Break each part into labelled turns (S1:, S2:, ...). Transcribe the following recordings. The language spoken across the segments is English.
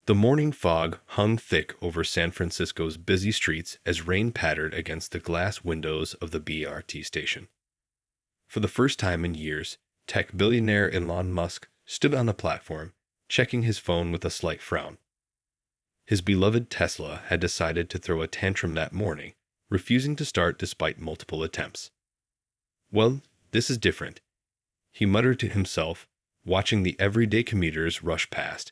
S1: The morning fog hung thick over San Francisco's busy streets as rain pattered against the glass windows of the BRT station. For the first time in years, tech billionaire Elon Musk stood on the platform, checking his phone with a slight frown. His beloved Tesla had decided to throw a tantrum that morning, refusing to start despite multiple attempts. "Well, this is different," he muttered to himself, watching the everyday commuters rush past.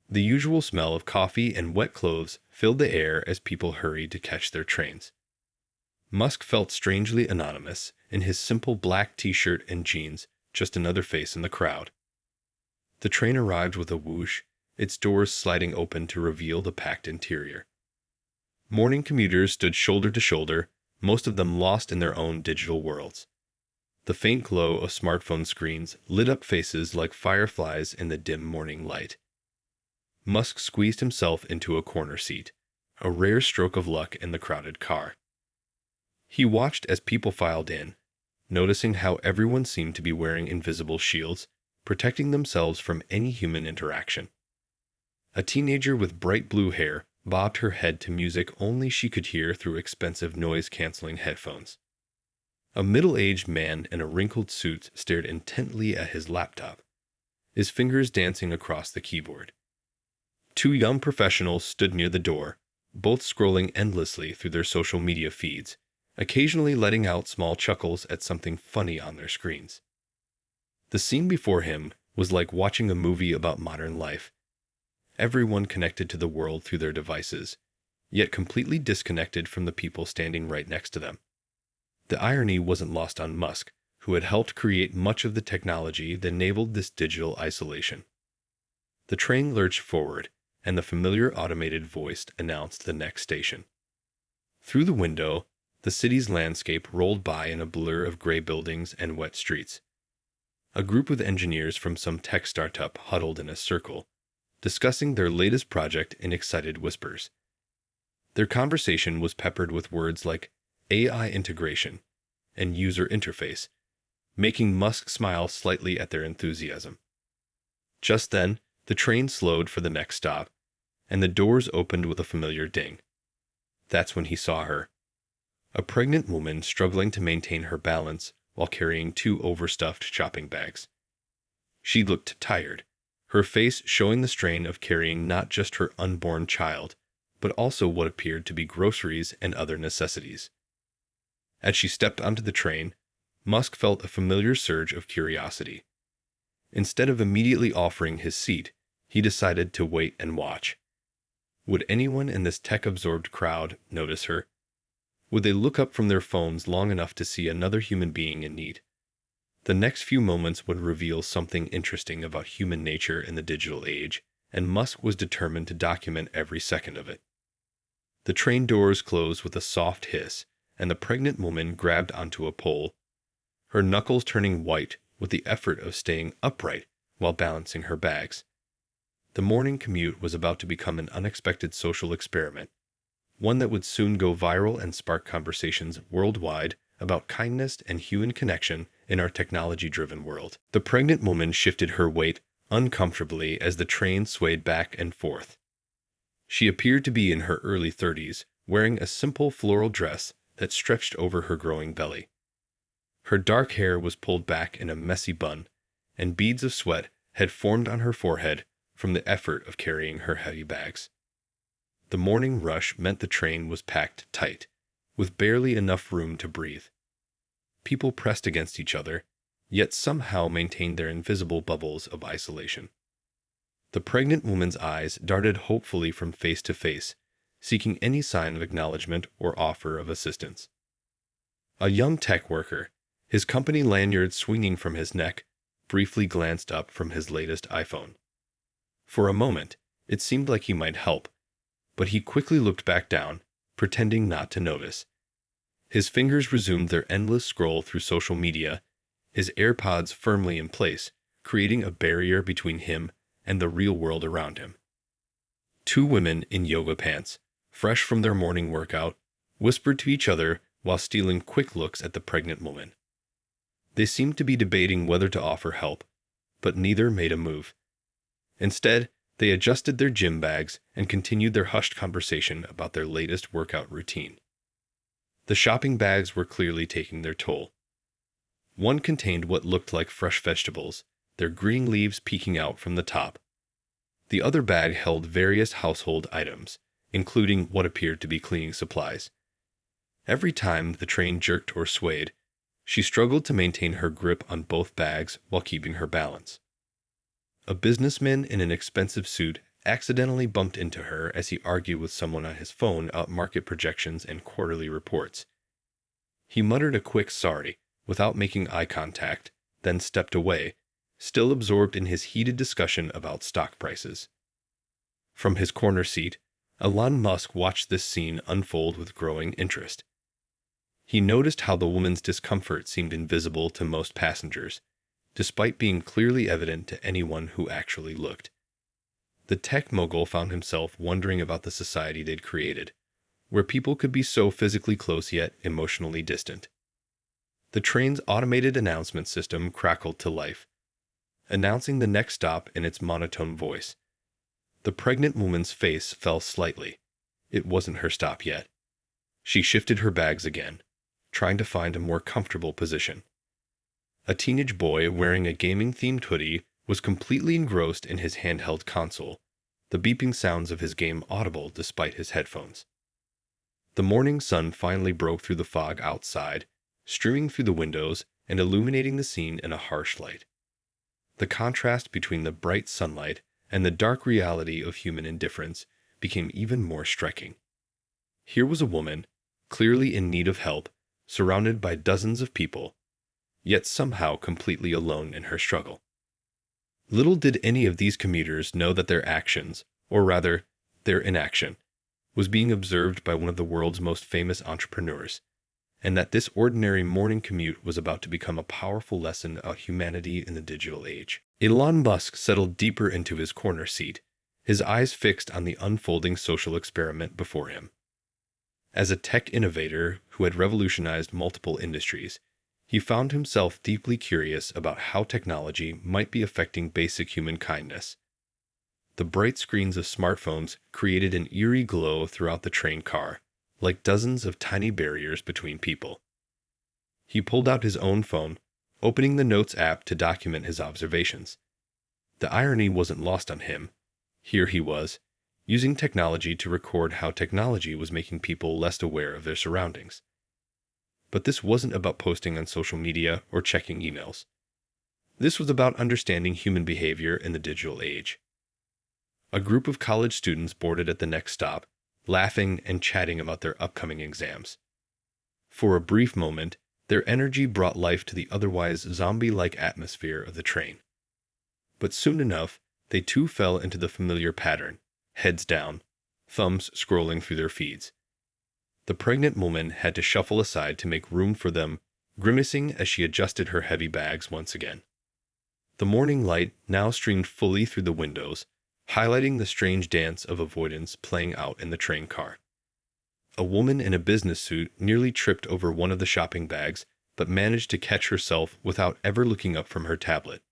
S1: The usual smell of coffee and wet clothes filled the air as people hurried to catch their trains. Musk felt strangely anonymous in his simple black t-shirt and jeans, just another face in the crowd. The train arrived with a whoosh, its doors sliding open to reveal the packed interior. Morning commuters stood shoulder to shoulder, most of them lost in their own digital worlds. The faint glow of smartphone screens lit up faces like fireflies in the dim morning light. Musk squeezed himself into a corner seat, a rare stroke of luck in the crowded car. He watched as people filed in, noticing how everyone seemed to be wearing invisible shields, protecting themselves from any human interaction. A teenager with bright blue hair bobbed her head to music only she could hear through expensive noise-canceling headphones. A middle-aged man in a wrinkled suit stared intently at his laptop, his fingers dancing across the keyboard. Two young professionals stood near the door, both scrolling endlessly through their social media feeds, occasionally letting out small chuckles at something funny on their screens. The scene before him was like watching a movie about modern life. Everyone connected to the world through their devices, yet completely disconnected from the people standing right next to them. The irony wasn't lost on Musk, who had helped create much of the technology that enabled this digital isolation. The train lurched forward, and the familiar automated voice announced the next station. Through the window, the city's landscape rolled by in a blur of gray buildings and wet streets. A group of engineers from some tech startup huddled in a circle, discussing their latest project in excited whispers. Their conversation was peppered with words like AI integration and user interface, making Musk smile slightly at their enthusiasm. Just then, the train slowed for the next stop, and the doors opened with a familiar ding. That's when he saw her. A pregnant woman struggling to maintain her balance while carrying two overstuffed shopping bags. She looked tired, her face showing the strain of carrying not just her unborn child, but also what appeared to be groceries and other necessities. As she stepped onto the train, Musk felt a familiar surge of curiosity. Instead of immediately offering his seat, he decided to wait and watch. Would anyone in this tech-absorbed crowd notice her? Would they look up from their phones long enough to see another human being in need? The next few moments would reveal something interesting about human nature in the digital age, and Musk was determined to document every second of it. The train doors closed with a soft hiss, and the pregnant woman grabbed onto a pole, her knuckles turning white with the effort of staying upright while balancing her bags. The morning commute was about to become an unexpected social experiment, one that would soon go viral and spark conversations worldwide about kindness and human connection in our technology-driven world. The pregnant woman shifted her weight uncomfortably as the train swayed back and forth. She appeared to be in her early 30s, wearing a simple floral dress that stretched over her growing belly. Her dark hair was pulled back in a messy bun, and beads of sweat had formed on her forehead from the effort of carrying her heavy bags. The morning rush meant the train was packed tight, with barely enough room to breathe. People pressed against each other, yet somehow maintained their invisible bubbles of isolation. The pregnant woman's eyes darted hopefully from face to face, seeking any sign of acknowledgement or offer of assistance. A young tech worker, his company lanyard swinging from his neck, briefly glanced up from his latest iPhone. For a moment, it seemed like he might help, but he quickly looked back down, pretending not to notice. His fingers resumed their endless scroll through social media, his AirPods firmly in place, creating a barrier between him and the real world around him. Two women in yoga pants, fresh from their morning workout, whispered to each other while stealing quick looks at the pregnant woman. They seemed to be debating whether to offer help, but neither made a move. Instead, They adjusted their gym bags and continued their hushed conversation about their latest workout routine. The shopping bags were clearly taking their toll. One contained what looked like fresh vegetables, their green leaves peeking out from the top. The other bag held various household items, including what appeared to be cleaning supplies. Every time the train jerked or swayed, she struggled to maintain her grip on both bags while keeping her balance. A businessman in an expensive suit accidentally bumped into her as he argued with someone on his phone about market projections and quarterly reports. He muttered a quick sorry without making eye contact, then stepped away, still absorbed in his heated discussion about stock prices. From his corner seat, Elon Musk watched this scene unfold with growing interest. He noticed how the woman's discomfort seemed invisible to most passengers, despite being clearly evident to anyone who actually looked. The tech mogul found himself wondering about the society they'd created, where people could be so physically close yet emotionally distant. The train's automated announcement system crackled to life, announcing the next stop in its monotone voice. The pregnant woman's face fell slightly. It wasn't her stop yet. She shifted her bags again, trying to find a more comfortable position. A teenage boy wearing a gaming-themed hoodie was completely engrossed in his handheld console, the beeping sounds of his game audible despite his headphones. The morning sun finally broke through the fog outside, streaming through the windows and illuminating the scene in a harsh light. The contrast between the bright sunlight and the dark reality of human indifference became even more striking. Here was a woman, clearly in need of help, surrounded by dozens of people, yet somehow completely alone in her struggle. Little did any of these commuters know that their actions, or rather, their inaction, was being observed by one of the world's most famous entrepreneurs, and that this ordinary morning commute was about to become a powerful lesson about humanity in the digital age. Elon Musk settled deeper into his corner seat, his eyes fixed on the unfolding social experiment before him. As a tech innovator who had revolutionized multiple industries, he found himself deeply curious about how technology might be affecting basic human kindness. The bright screens of smartphones created an eerie glow throughout the train car, like dozens of tiny barriers between people. He pulled out his own phone, opening the Notes app to document his observations. The irony wasn't lost on him. Here he was, using technology to record how technology was making people less aware of their surroundings. But this wasn't about posting on social media or checking emails. This was about understanding human behavior in the digital age. A group of college students boarded at the next stop, laughing and chatting about their upcoming exams. For a brief moment, their energy brought life to the otherwise zombie-like atmosphere of the train. But soon enough, they too fell into the familiar pattern, heads down, thumbs scrolling through their feeds. The pregnant woman had to shuffle aside to make room for them, grimacing as she adjusted her heavy bags once again. The morning light now streamed fully through the windows, highlighting the strange dance of avoidance playing out in the train car. A woman in a business suit nearly tripped over one of the shopping bags, but managed to catch herself without ever looking up from her tablet.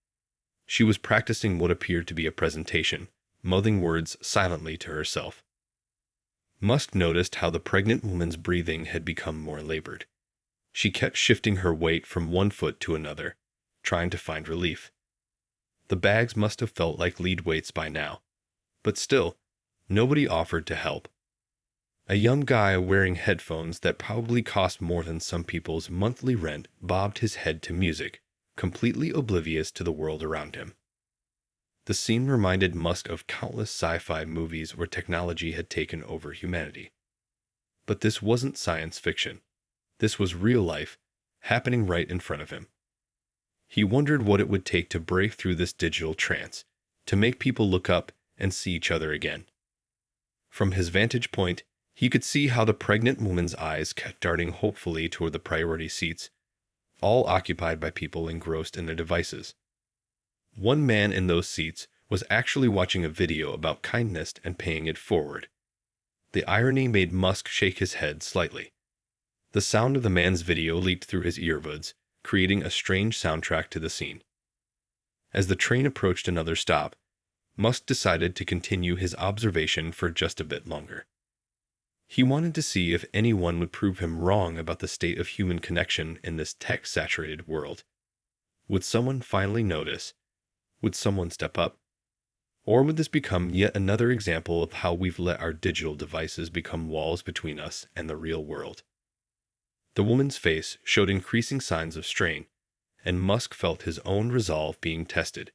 S1: She was practicing what appeared to be a presentation, mouthing words silently to herself. Musk noticed how the pregnant woman's breathing had become more labored. She kept shifting her weight from one foot to another, trying to find relief. The bags must have felt like lead weights by now, but still, nobody offered to help. A young guy wearing headphones that probably cost more than some people's monthly rent bobbed his head to music, completely oblivious to the world around him. The scene reminded Musk of countless sci-fi movies where technology had taken over humanity. But this wasn't science fiction. This was real life, happening right in front of him. He wondered what it would take to break through this digital trance, to make people look up and see each other again. From his vantage point, he could see how the pregnant woman's eyes kept darting hopefully toward the priority seats, all occupied by people engrossed in their devices. One man in those seats was actually watching a video about kindness and paying it forward. The irony made Musk shake his head slightly. The sound of the man's video leaked through his earbuds, creating a strange soundtrack to the scene. As the train approached another stop, Musk decided to continue his observation for just a bit longer. He wanted to see if anyone would prove him wrong about the state of human connection in this tech-saturated world. Would someone finally notice? Would someone step up? Or would this become yet another example of how we've let our digital devices become walls between us and the real world? The woman's face showed increasing signs of strain, and Musk felt his own resolve being tested.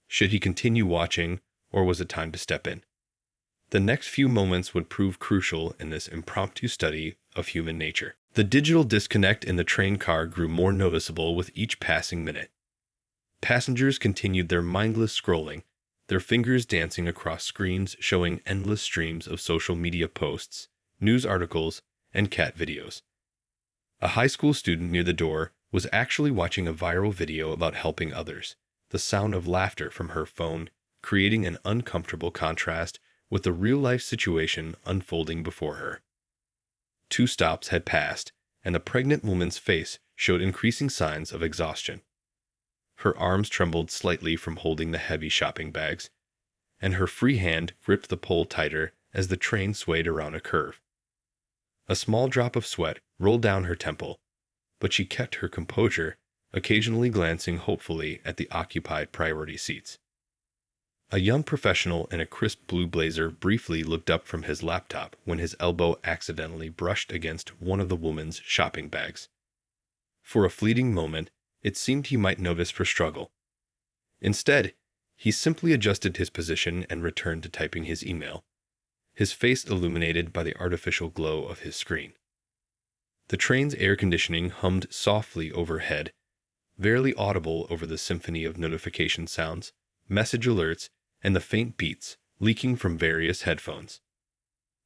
S1: Should he continue watching, or was it time to step in? The next few moments would prove crucial in this impromptu study of human nature. The digital disconnect in the train car grew more noticeable with each passing minute. Passengers continued their mindless scrolling, their fingers dancing across screens showing endless streams of social media posts, news articles, and cat videos. A high school student near the door was actually watching a viral video about helping others, the sound of laughter from her phone creating an uncomfortable contrast with the real-life situation unfolding before her. 2 stops had passed, and the pregnant woman's face showed increasing signs of exhaustion. Her arms trembled slightly from holding the heavy shopping bags, and her free hand gripped the pole tighter as the train swayed around a curve. A small drop of sweat rolled down her temple, but she kept her composure, occasionally glancing hopefully at the occupied priority seats. A young professional in a crisp blue blazer briefly looked up from his laptop when his elbow accidentally brushed against one of the woman's shopping bags. For a fleeting moment, it seemed he might notice her struggle. Instead, he simply adjusted his position and returned to typing his email, his face illuminated by the artificial glow of his screen. The train's air conditioning hummed softly overhead, barely audible over the symphony of notification sounds, message alerts, and the faint beats leaking from various headphones.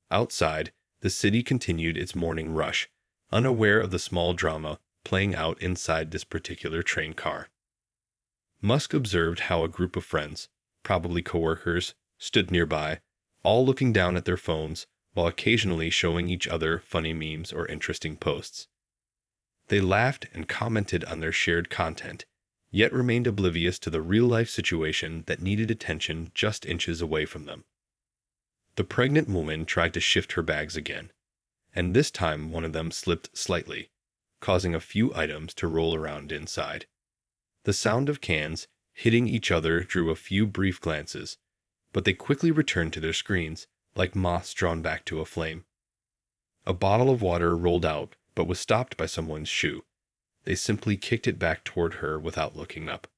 S1: Outside, the city continued its morning rush, unaware of the small drama playing out inside this particular train car. Musk observed how a group of friends, probably coworkers, stood nearby, all looking down at their phones while occasionally showing each other funny memes or interesting posts. They laughed and commented on their shared content, yet remained oblivious to the real-life situation that needed attention just inches away from them. The pregnant woman tried to shift her bags again, and this time one of them slipped slightly, causing a few items to roll around inside. The sound of cans hitting each other drew a few brief glances, but they quickly returned to their screens, like moths drawn back to a flame. A bottle of water rolled out, but was stopped by someone's shoe. They simply kicked it back toward her without looking up.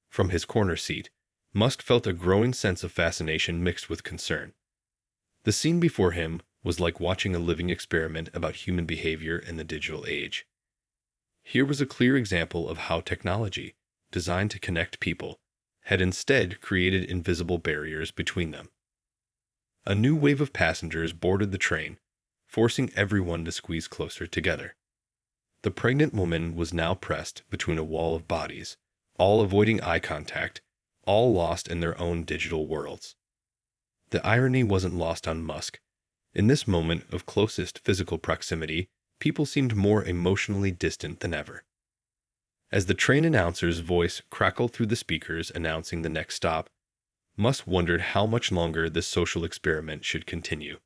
S1: From his corner seat, Musk felt a growing sense of fascination mixed with concern. The scene before him was like watching a living experiment about human behavior in the digital age. Here was a clear example of how technology, designed to connect people, had instead created invisible barriers between them. A new wave of passengers boarded the train, forcing everyone to squeeze closer together. The pregnant woman was now pressed between a wall of bodies, all avoiding eye contact, all lost in their own digital worlds. The irony wasn't lost on Musk. In this moment of closest physical proximity, people seemed more emotionally distant than ever. As the train announcer's voice crackled through the speakers announcing the next stop, Musk wondered how much longer this social experiment should continue.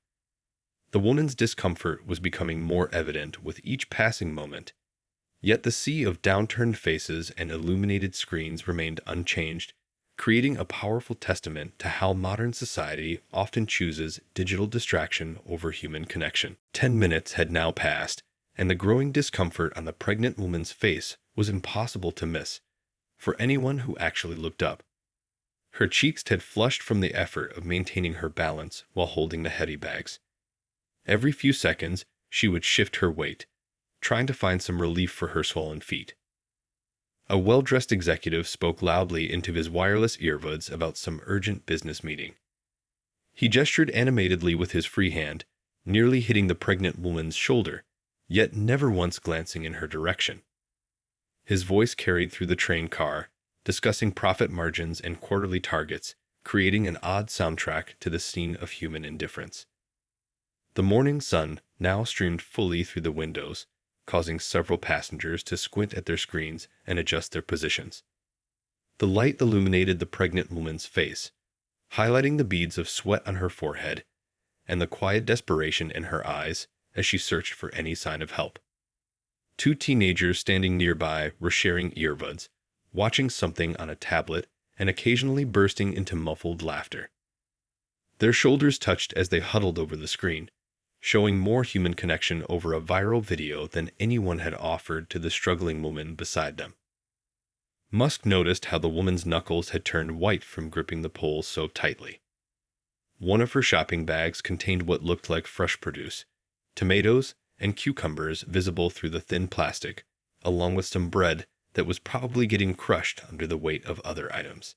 S1: The woman's discomfort was becoming more evident with each passing moment, yet the sea of downturned faces and illuminated screens remained unchanged, creating a powerful testament to how modern society often chooses digital distraction over human connection. 10 minutes had now passed, and the growing discomfort on the pregnant woman's face was impossible to miss for anyone who actually looked up. Her cheeks had flushed from the effort of maintaining her balance while holding the heavy bags. Every few seconds, she would shift her weight, trying to find some relief for her swollen feet. A well-dressed executive spoke loudly into his wireless earbuds about some urgent business meeting. He gestured animatedly with his free hand, nearly hitting the pregnant woman's shoulder, yet never once glancing in her direction. His voice carried through the train car, discussing profit margins and quarterly targets, creating an odd soundtrack to the scene of human indifference. The morning sun now streamed fully through the windows, causing several passengers to squint at their screens and adjust their positions. The light illuminated the pregnant woman's face, highlighting the beads of sweat on her forehead and the quiet desperation in her eyes as she searched for any sign of help. Two teenagers standing nearby were sharing earbuds, watching something on a tablet and occasionally bursting into muffled laughter. Their shoulders touched as they huddled over the screen, showing more human connection over a viral video than anyone had offered to the struggling woman beside them. Musk noticed how the woman's knuckles had turned white from gripping the pole so tightly. One of her shopping bags contained what looked like fresh produce, tomatoes and cucumbers visible through the thin plastic, along with some bread that was probably getting crushed under the weight of other items.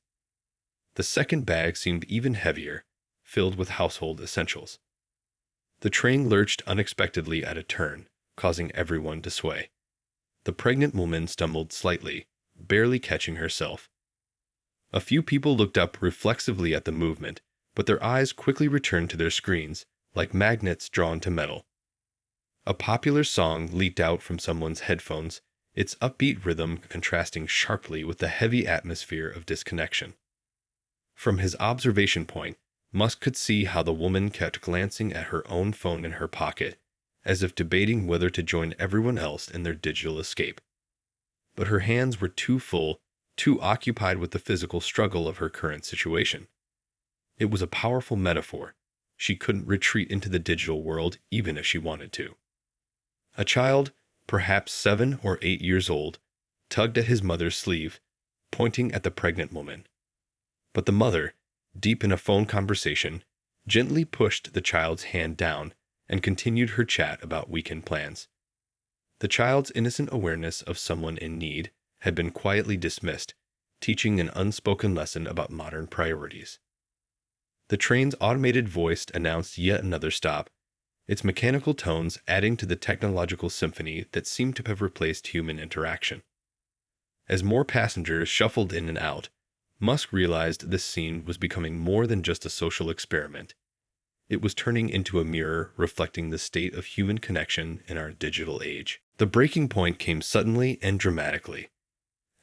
S1: The second bag seemed even heavier, filled with household essentials. The train lurched unexpectedly at a turn, causing everyone to sway. The pregnant woman stumbled slightly, barely catching herself. A few people looked up reflexively at the movement, but their eyes quickly returned to their screens, like magnets drawn to metal. A popular song leaked out from someone's headphones, its upbeat rhythm contrasting sharply with the heavy atmosphere of disconnection. From his observation point, Musk could see how the woman kept glancing at her own phone in her pocket, as if debating whether to join everyone else in their digital escape. But her hands were too full, too occupied with the physical struggle of her current situation. It was a powerful metaphor. She couldn't retreat into the digital world even if she wanted to. A child, perhaps 7 or 8 years old, tugged at his mother's sleeve, pointing at the pregnant woman. But the mother, deep in a phone conversation, gently pushed the child's hand down and continued her chat about weekend plans. The child's innocent awareness of someone in need had been quietly dismissed, teaching an unspoken lesson about modern priorities. The train's automated voice announced yet another stop, its mechanical tones adding to the technological symphony that seemed to have replaced human interaction. As more passengers shuffled in and out, Musk realized this scene was becoming more than just a social experiment. It was turning into a mirror reflecting the state of human connection in our digital age. The breaking point came suddenly and dramatically.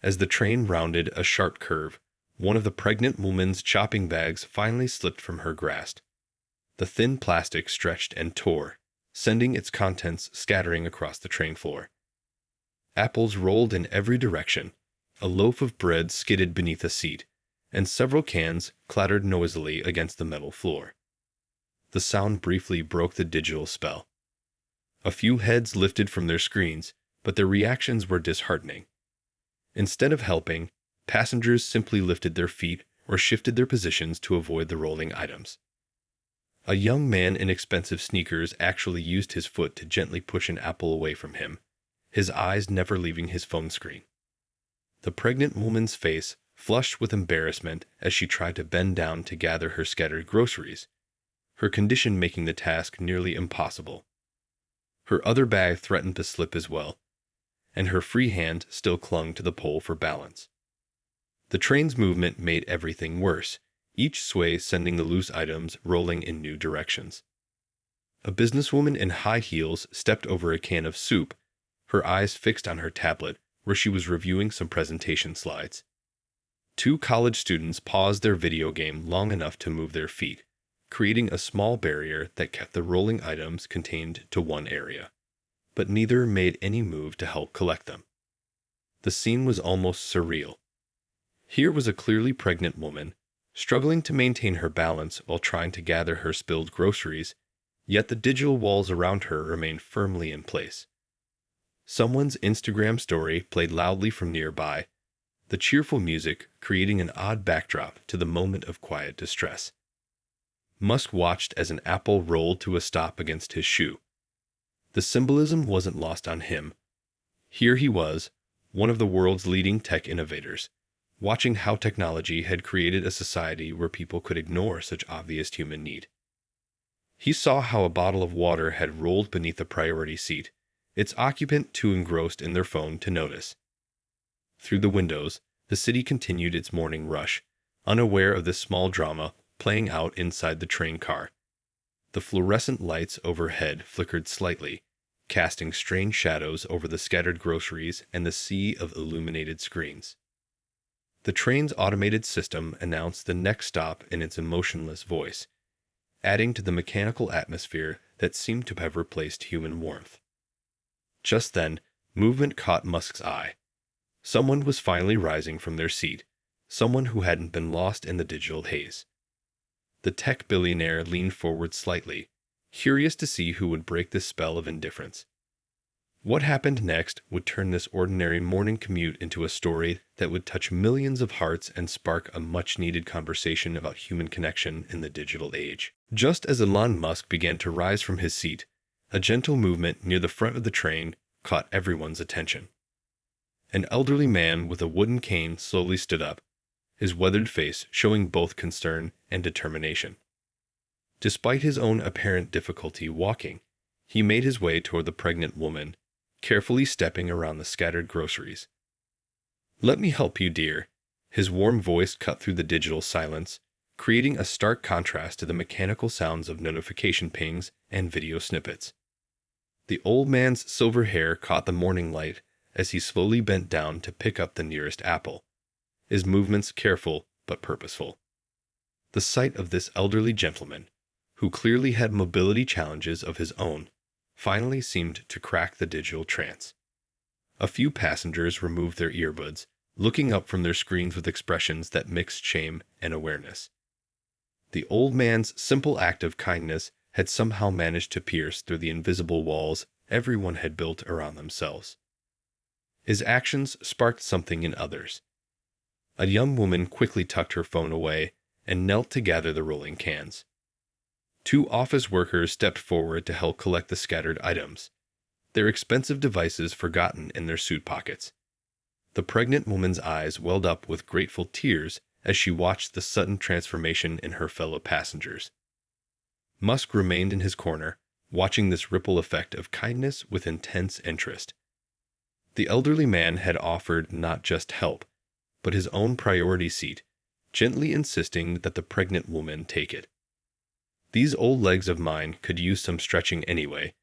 S1: As the train rounded a sharp curve, one of the pregnant woman's shopping bags finally slipped from her grasp. The thin plastic stretched and tore, sending its contents scattering across the train floor. Apples rolled in every direction, a loaf of bread skidded beneath a seat, and several cans clattered noisily against the metal floor. The sound briefly broke the digital spell. A few heads lifted from their screens, but their reactions were disheartening. Instead of helping, passengers simply lifted their feet or shifted their positions to avoid the rolling items. A young man in expensive sneakers actually used his foot to gently push an apple away from him, his eyes never leaving his phone screen. The pregnant woman's face flushed with embarrassment as she tried to bend down to gather her scattered groceries, her condition making the task nearly impossible. Her other bag threatened to slip as well, and her free hand still clung to the pole for balance. The train's movement made everything worse, each sway sending the loose items rolling in new directions. A businesswoman in high heels stepped over a can of soup, her eyes fixed on her tablet where she was reviewing some presentation slides. Two college students paused their video game long enough to move their feet, creating a small barrier that kept the rolling items contained to one area. But neither made any move to help collect them. The scene was almost surreal. Here was a clearly pregnant woman, struggling to maintain her balance while trying to gather her spilled groceries, yet the digital walls around her remained firmly in place. Someone's Instagram story played loudly from nearby, the cheerful music creating an odd backdrop to the moment of quiet distress. Musk watched as an apple rolled to a stop against his shoe. The symbolism wasn't lost on him. Here he was, one of the world's leading tech innovators, watching how technology had created a society where people could ignore such obvious human need. He saw how a bottle of water had rolled beneath a priority seat, its occupant too engrossed in their phone to notice. Through the windows, the city continued its morning rush, unaware of this small drama playing out inside the train car. The fluorescent lights overhead flickered slightly, casting strange shadows over the scattered groceries and the sea of illuminated screens. The train's automated system announced the next stop in its emotionless voice, adding to the mechanical atmosphere that seemed to have replaced human warmth. Just then, movement caught Musk's eye. Someone was finally rising from their seat, someone who hadn't been lost in the digital haze. The tech billionaire leaned forward slightly, curious to see who would break this spell of indifference. What happened next would turn this ordinary morning commute into a story that would touch millions of hearts and spark a much-needed conversation about human connection in the digital age. Just as Elon Musk began to rise from his seat, a gentle movement near the front of the train caught everyone's attention. An elderly man with a wooden cane slowly stood up, his weathered face showing both concern and determination. Despite his own apparent difficulty walking, he made his way toward the pregnant woman, carefully stepping around the scattered groceries. "Let me help you, dear." His warm voice cut through the digital silence, creating a stark contrast to the mechanical sounds of notification pings and video snippets. The old man's silver hair caught the morning light as he slowly bent down to pick up the nearest apple, his movements careful but purposeful. The sight of this elderly gentleman, who clearly had mobility challenges of his own, finally seemed to crack the digital trance. A few passengers removed their earbuds, looking up from their screens with expressions that mixed shame and awareness. The old man's simple act of kindness had somehow managed to pierce through the invisible walls everyone had built around themselves. His actions sparked something in others. A young woman quickly tucked her phone away and knelt to gather the rolling cans. Two office workers stepped forward to help collect the scattered items, their expensive devices forgotten in their suit pockets. The pregnant woman's eyes welled up with grateful tears as she watched the sudden transformation in her fellow passengers. Musk remained in his corner, watching this ripple effect of kindness with intense interest. The elderly man had offered not just help, but his own priority seat, gently insisting that the pregnant woman take it. "These old legs of mine could use some stretching anyway,"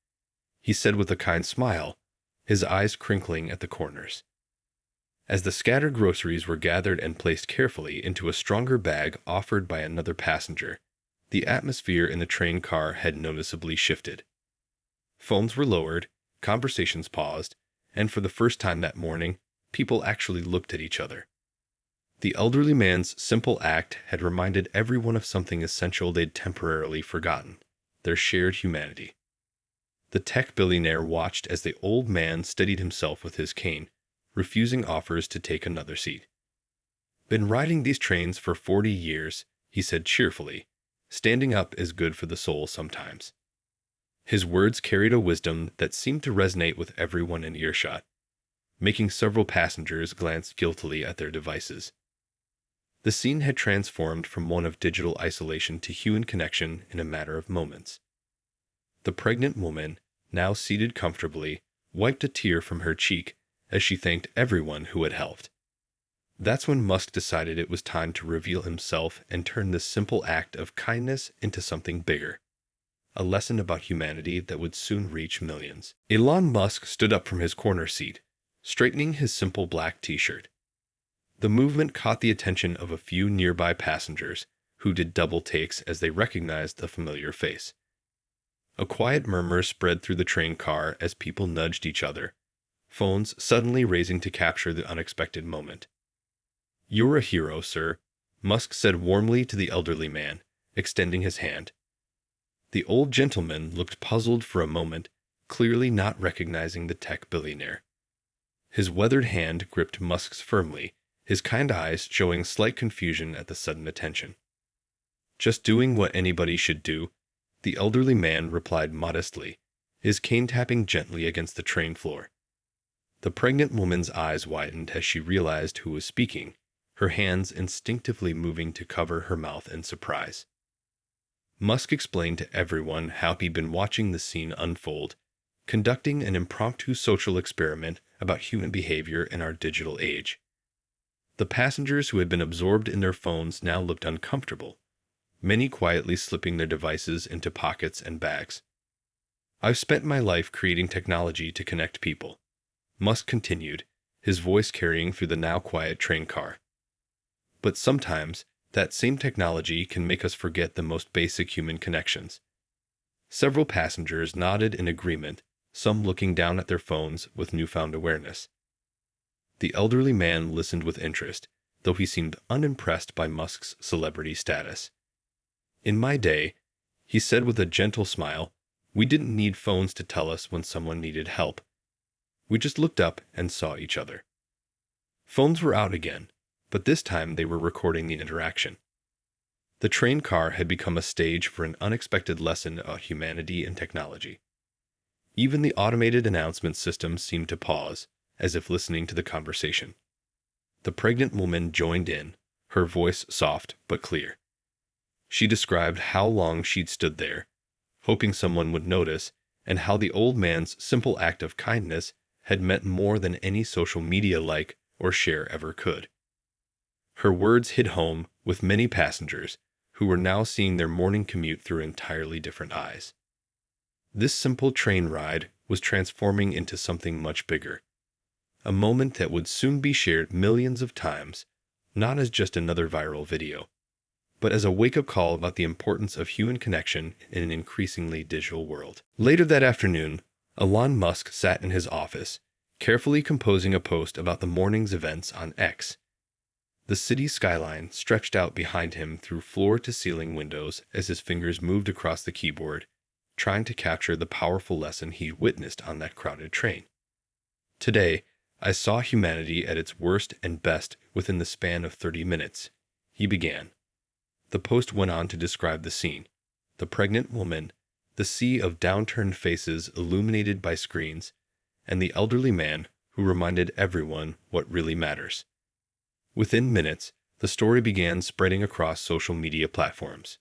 S1: he said with a kind smile, his eyes crinkling at the corners. As the scattered groceries were gathered and placed carefully into a stronger bag offered by another passenger, the atmosphere in the train car had noticeably shifted. Phones were lowered, conversations paused, and for the first time that morning, people actually looked at each other. The elderly man's simple act had reminded everyone of something essential they'd temporarily forgotten: their shared humanity. The tech billionaire watched as the old man steadied himself with his cane, refusing offers to take another seat. "Been riding these trains for 40 years, he said cheerfully. "Standing up is good for the soul sometimes." His words carried a wisdom that seemed to resonate with everyone in earshot, making several passengers glance guiltily at their devices. The scene had transformed from one of digital isolation to human connection in a matter of moments. The pregnant woman, now seated comfortably, wiped a tear from her cheek as she thanked everyone who had helped. That's when Musk decided it was time to reveal himself and turn this simple act of kindness into something bigger: a lesson about humanity that would soon reach millions. Elon Musk stood up from his corner seat, straightening his simple black t-shirt. The movement caught the attention of a few nearby passengers, who did double takes as they recognized the familiar face. A quiet murmur spread through the train car as people nudged each other, phones suddenly raising to capture the unexpected moment. "You're a hero, sir," Musk said warmly to the elderly man, extending his hand. The old gentleman looked puzzled for a moment, clearly not recognizing the tech billionaire. His weathered hand gripped Musk's firmly, his kind eyes showing slight confusion at the sudden attention. "Just doing what anybody should do," the elderly man replied modestly, his cane tapping gently against the train floor. The pregnant woman's eyes widened as she realized who was speaking, her hands instinctively moving to cover her mouth in surprise. Musk explained to everyone how he'd been watching the scene unfold, conducting an impromptu social experiment about human behavior in our digital age. The passengers who had been absorbed in their phones now looked uncomfortable, many quietly slipping their devices into pockets and bags. "I've spent my life creating technology to connect people," Musk continued, his voice carrying through the now quiet train car. But sometimes, that same technology can make us forget the most basic human connections. Several passengers nodded in agreement, some looking down at their phones with newfound awareness. The elderly man listened with interest, though he seemed unimpressed by Musk's celebrity status. In my day, he said with a gentle smile, we didn't need phones to tell us when someone needed help. We just looked up and saw each other. Phones were out again, but this time they were recording the interaction. The train car had become a stage for an unexpected lesson about humanity and technology. Even the automated announcement system seemed to pause, as if listening to the conversation. The pregnant woman joined in, her voice soft but clear. She described how long she'd stood there, hoping someone would notice, and how the old man's simple act of kindness had meant more than any social media like or share ever could. Her words hit home with many passengers who were now seeing their morning commute through entirely different eyes. This simple train ride was transforming into something much bigger, a moment that would soon be shared millions of times, not as just another viral video, but as a wake-up call about the importance of human connection in an increasingly digital world. Later that afternoon, Elon Musk sat in his office, carefully composing a post about the morning's events on X. The city skyline stretched out behind him through floor-to-ceiling windows as his fingers moved across the keyboard, trying to capture the powerful lesson he'd witnessed on that crowded train. Today, I saw humanity at its worst and best within the span of 30 minutes, he began. The post went on to describe the scene: the pregnant woman, the sea of downturned faces illuminated by screens, and the elderly man who reminded everyone what really matters. Within minutes, the story began spreading across social media platforms.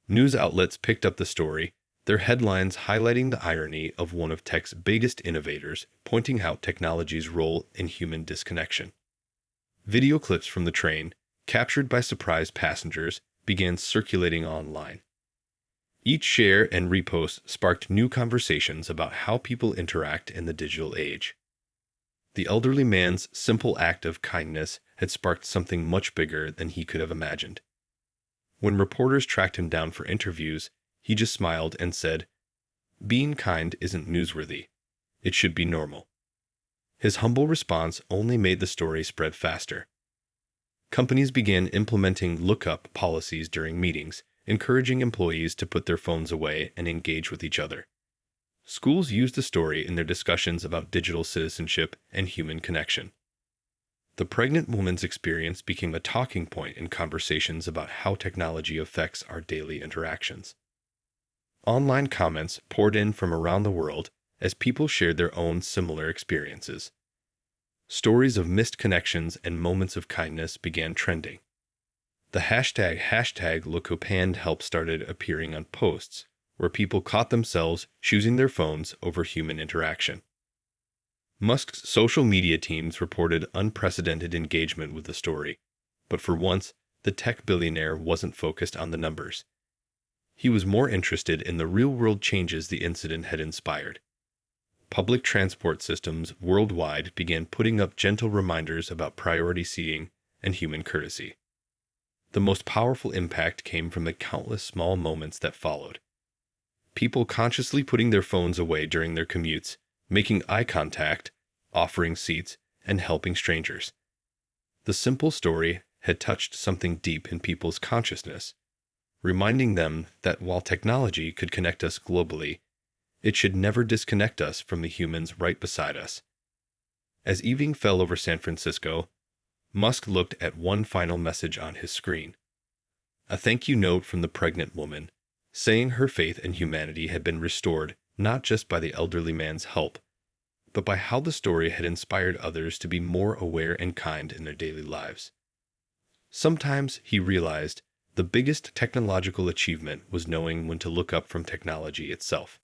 S1: News outlets picked up the story, their headlines highlighting the irony of one of tech's biggest innovators pointing out technology's role in human disconnection. Video clips from the train, captured by surprised passengers, began circulating online. Each share and repost sparked new conversations about how people interact in the digital age. The elderly man's simple act of kindness had sparked something much bigger than he could have imagined. When reporters tracked him down for interviews, he just smiled and said, "Being kind isn't newsworthy. It should be normal." His humble response only made the story spread faster. Companies began implementing look-up policies during meetings, encouraging employees to put their phones away and engage with each other. Schools used the story in their discussions about digital citizenship and human connection. The pregnant woman's experience became a talking point in conversations about how technology affects our daily interactions. Online comments poured in from around the world as people shared their own similar experiences. Stories of missed connections and moments of kindness began trending. The hashtag Look Who Panned help started appearing on posts, where people caught themselves choosing their phones over human interaction. Musk's social media teams reported unprecedented engagement with the story, but for once, the tech billionaire wasn't focused on the numbers. He was more interested in the real-world changes the incident had inspired. Public transport systems worldwide began putting up gentle reminders about priority seating and human courtesy. The most powerful impact came from the countless small moments that followed. People consciously putting their phones away during their commutes, making eye contact, offering seats, and helping strangers. The simple story had touched something deep in people's consciousness, reminding them that while technology could connect us globally, it should never disconnect us from the humans right beside us. As evening fell over San Francisco, Musk looked at one final message on his screen. A thank you note from the pregnant woman, saying her faith in humanity had been restored not just by the elderly man's help, but by how the story had inspired others to be more aware and kind in their daily lives. Sometimes, he realized, the biggest technological achievement was knowing when to look up from technology itself.